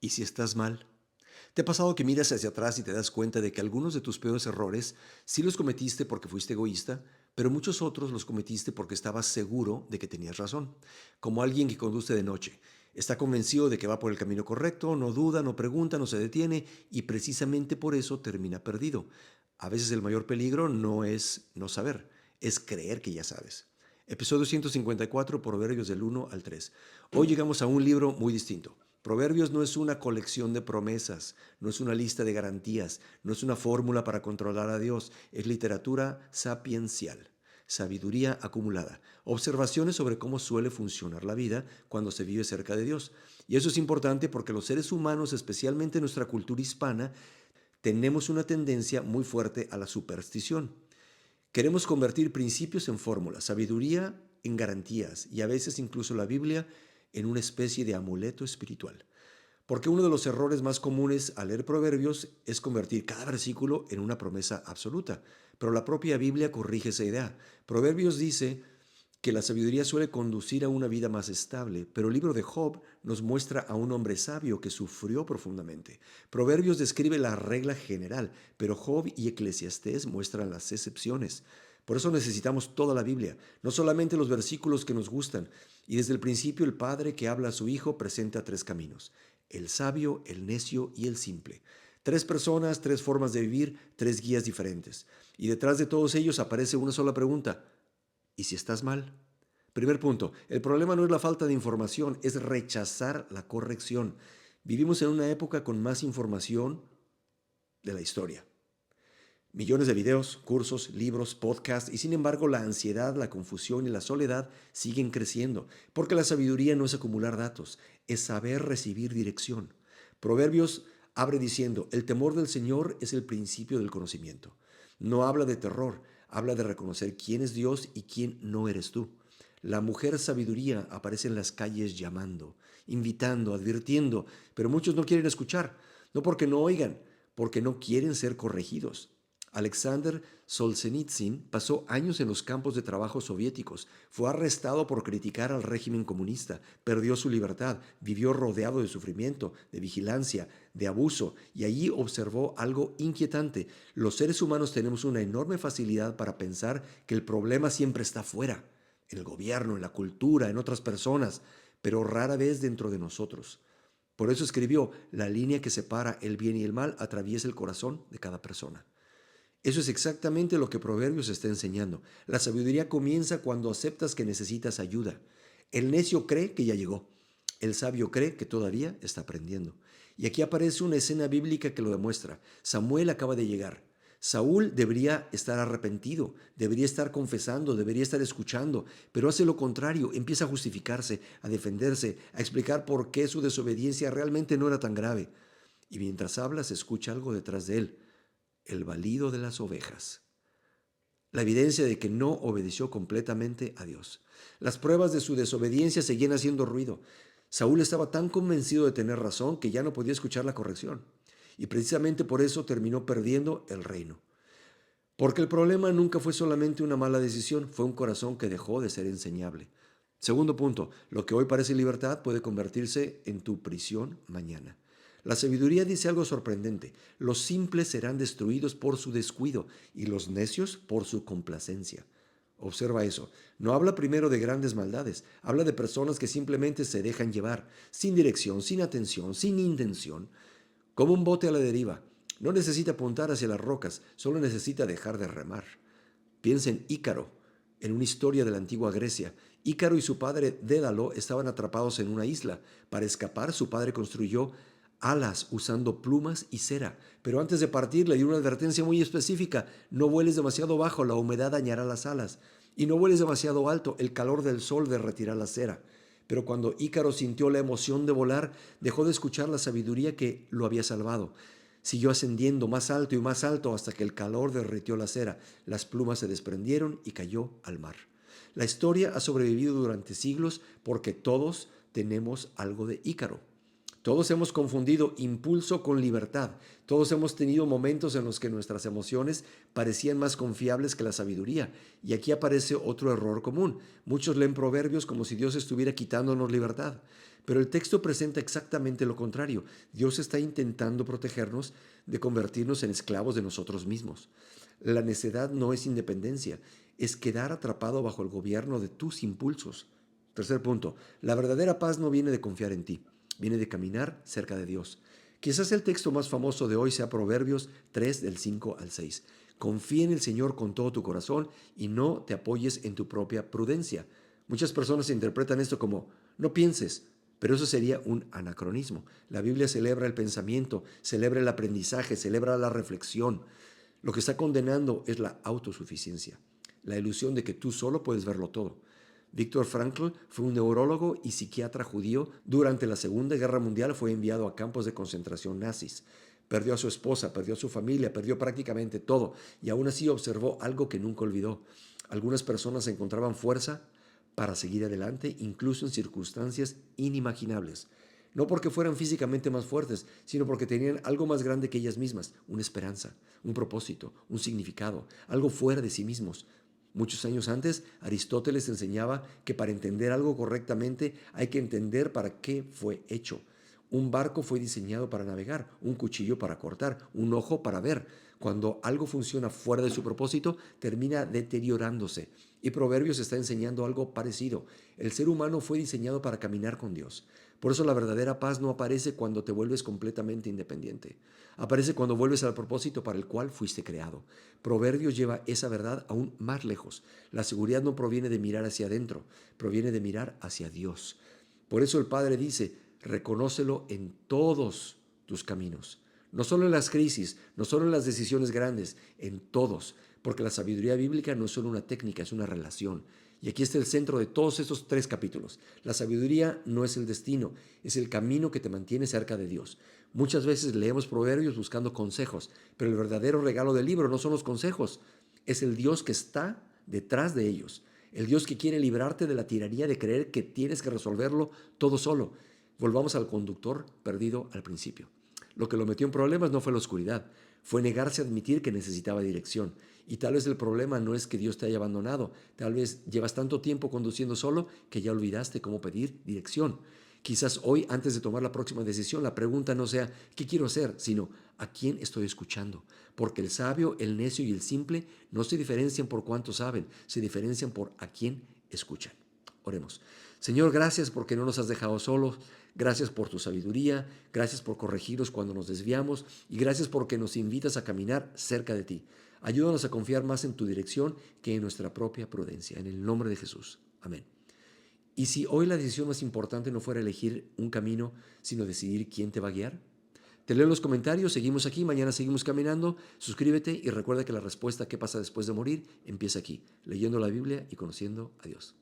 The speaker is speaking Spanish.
¿Y si estás mal? ¿Te ha pasado que miras hacia atrás y te das cuenta de que algunos de tus peores errores sí los cometiste porque fuiste egoísta, pero muchos otros los cometiste porque estabas seguro de que tenías razón? Como alguien que conduce de noche. Está convencido de que va por el camino correcto, no duda, no pregunta, no se detiene y precisamente por eso termina perdido. A veces el mayor peligro no es no saber, es creer que ya sabes. Episodio 154, Proverbios del 1 al 3. Hoy llegamos a un libro muy distinto. Proverbios no es una colección de promesas, no es una lista de garantías, no es una fórmula para controlar a Dios, es literatura sapiencial, sabiduría acumulada, observaciones sobre cómo suele funcionar la vida cuando se vive cerca de Dios. Y eso es importante porque los seres humanos, especialmente en nuestra cultura hispana, tenemos una tendencia muy fuerte a la superstición. Queremos convertir principios en fórmulas, sabiduría en garantías y a veces incluso la Biblia en una especie de amuleto espiritual. Porque uno de los errores más comunes al leer Proverbios es convertir cada versículo en una promesa absoluta. Pero la propia Biblia corrige esa idea. Proverbios dice que la sabiduría suele conducir a una vida más estable, pero el libro de Job nos muestra a un hombre sabio que sufrió profundamente. Proverbios describe la regla general, pero Job y Eclesiastés muestran las excepciones. Por eso necesitamos toda la Biblia, no solamente los versículos que nos gustan. Y desde el principio el padre que habla a su hijo presenta tres caminos: el sabio, el necio y el simple. Tres personas, tres formas de vivir, tres guías diferentes. Y detrás de todos ellos aparece una sola pregunta: ¿y si estás mal? Primer punto, el problema no es la falta de información, es rechazar la corrección. Vivimos en una época con más información de la historia. Millones de videos, cursos, libros, podcasts y sin embargo la ansiedad, la confusión y la soledad siguen creciendo, porque la sabiduría no es acumular datos, es saber recibir dirección. Proverbios abre diciendo: el temor del Señor es el principio del conocimiento. No habla de terror, habla de reconocer quién es Dios y quién no eres tú. La mujer sabiduría aparece en las calles llamando, invitando, advirtiendo, pero muchos no quieren escuchar, no porque no oigan, porque no quieren ser corregidos. Alexander Solzhenitsyn pasó años en los campos de trabajo soviéticos, fue arrestado por criticar al régimen comunista, perdió su libertad, vivió rodeado de sufrimiento, de vigilancia, de abuso, y allí observó algo inquietante. Los seres humanos tenemos una enorme facilidad para pensar que el problema siempre está fuera, en el gobierno, en la cultura, en otras personas, pero rara vez dentro de nosotros. Por eso escribió: la línea que separa el bien y el mal atraviesa el corazón de cada persona. Eso es exactamente lo que Proverbios está enseñando. La sabiduría comienza cuando aceptas que necesitas ayuda. El necio cree que ya llegó. El sabio cree que todavía está aprendiendo. Y aquí aparece una escena bíblica que lo demuestra. Samuel acaba de llegar. Saúl debería estar arrepentido, debería estar confesando, debería estar escuchando, pero hace lo contrario, empieza a justificarse, a defenderse, a explicar por qué su desobediencia realmente no era tan grave. Y mientras habla se escucha algo detrás de él: el balido de las ovejas, la evidencia de que no obedeció completamente a Dios. Las pruebas de su desobediencia seguían haciendo ruido. Saúl estaba tan convencido de tener razón que ya no podía escuchar la corrección. Y precisamente por eso terminó perdiendo el reino. Porque el problema nunca fue solamente una mala decisión, fue un corazón que dejó de ser enseñable. Segundo punto, lo que hoy parece libertad puede convertirse en tu prisión mañana. La sabiduría dice algo sorprendente: los simples serán destruidos por su descuido y los necios por su complacencia. Observa eso. No habla primero de grandes maldades, habla de personas que simplemente se dejan llevar, sin dirección, sin atención, sin intención, como un bote a la deriva. No necesita apuntar hacia las rocas, solo necesita dejar de remar. Piensa en Ícaro, en una historia de la antigua Grecia. Ícaro y su padre Dédalo estaban atrapados en una isla. Para escapar, su padre construyó alas usando plumas y cera. Pero antes de partir le dio una advertencia muy específica: no vueles demasiado bajo, la humedad dañará las alas. Y no vueles demasiado alto, el calor del sol derretirá la cera. Pero cuando Ícaro sintió la emoción de volar, dejó de escuchar la sabiduría que lo había salvado. Siguió ascendiendo más alto y más alto hasta que el calor derritió la cera, las plumas se desprendieron y cayó al mar. La historia ha sobrevivido durante siglos porque todos tenemos algo de Ícaro. Todos hemos confundido impulso con libertad. Todos hemos tenido momentos en los que nuestras emociones parecían más confiables que la sabiduría. Y aquí aparece otro error común. Muchos leen proverbios como si Dios estuviera quitándonos libertad. Pero el texto presenta exactamente lo contrario. Dios está intentando protegernos de convertirnos en esclavos de nosotros mismos. La necedad no es independencia, es quedar atrapado bajo el gobierno de tus impulsos. Tercer punto, la verdadera paz no viene de confiar en ti, viene de caminar cerca de Dios. Quizás el texto más famoso de hoy sea Proverbios 3 del 5 al 6. Confía en el Señor con todo tu corazón y no te apoyes en tu propia prudencia. Muchas personas interpretan esto como no pienses, pero eso sería un anacronismo. La Biblia celebra el pensamiento, celebra el aprendizaje, celebra la reflexión. Lo que está condenando es la autosuficiencia, la ilusión de que tú solo puedes verlo todo. Viktor Frankl fue un neurólogo y psiquiatra judío. Durante la Segunda Guerra Mundial fue enviado a campos de concentración nazis. Perdió a su esposa, perdió a su familia, perdió prácticamente todo y aún así observó algo que nunca olvidó. Algunas personas encontraban fuerza para seguir adelante, incluso en circunstancias inimaginables. No porque fueran físicamente más fuertes, sino porque tenían algo más grande que ellas mismas, una esperanza, un propósito, un significado, algo fuera de sí mismos. Muchos años antes, Aristóteles enseñaba que para entender algo correctamente hay que entender para qué fue hecho. Un barco fue diseñado para navegar, un cuchillo para cortar, un ojo para ver. Cuando algo funciona fuera de su propósito, termina deteriorándose. Y Proverbios está enseñando algo parecido. El ser humano fue diseñado para caminar con Dios. Por eso la verdadera paz no aparece cuando te vuelves completamente independiente. Aparece cuando vuelves al propósito para el cual fuiste creado. Proverbios lleva esa verdad aún más lejos. La seguridad no proviene de mirar hacia adentro, proviene de mirar hacia Dios. Por eso el Padre dice, reconócelo en todos tus caminos. No solo en las crisis, no solo en las decisiones grandes, en todos. Porque la sabiduría bíblica no es solo una técnica, es una relación. Y aquí está el centro de todos estos 3 capítulos. La sabiduría no es el destino, es el camino que te mantiene cerca de Dios. Muchas veces leemos proverbios buscando consejos, pero el verdadero regalo del libro no son los consejos, es el Dios que está detrás de ellos. El Dios que quiere librarte de la tiranía de creer que tienes que resolverlo todo solo. Volvamos al conductor perdido al principio. Lo que lo metió en problemas no fue la oscuridad, fue negarse a admitir que necesitaba dirección. Y tal vez el problema no es que Dios te haya abandonado, tal vez llevas tanto tiempo conduciendo solo que ya olvidaste cómo pedir dirección. Quizás hoy, antes de tomar la próxima decisión, la pregunta no sea ¿qué quiero hacer?, sino ¿a quién estoy escuchando? Porque el sabio, el necio y el simple no se diferencian por cuánto saben, se diferencian por a quién escuchan. Oremos. Señor, gracias porque no nos has dejado solos, gracias por tu sabiduría, gracias por corregirnos cuando nos desviamos y gracias porque nos invitas a caminar cerca de ti. Ayúdanos a confiar más en tu dirección que en nuestra propia prudencia. En el nombre de Jesús. Amén. ¿Y si hoy la decisión más importante no fuera elegir un camino, sino decidir quién te va a guiar? Te leo en los comentarios, seguimos aquí, mañana seguimos caminando, suscríbete y recuerda que la respuesta a qué pasa después de morir empieza aquí, leyendo la Biblia y conociendo a Dios.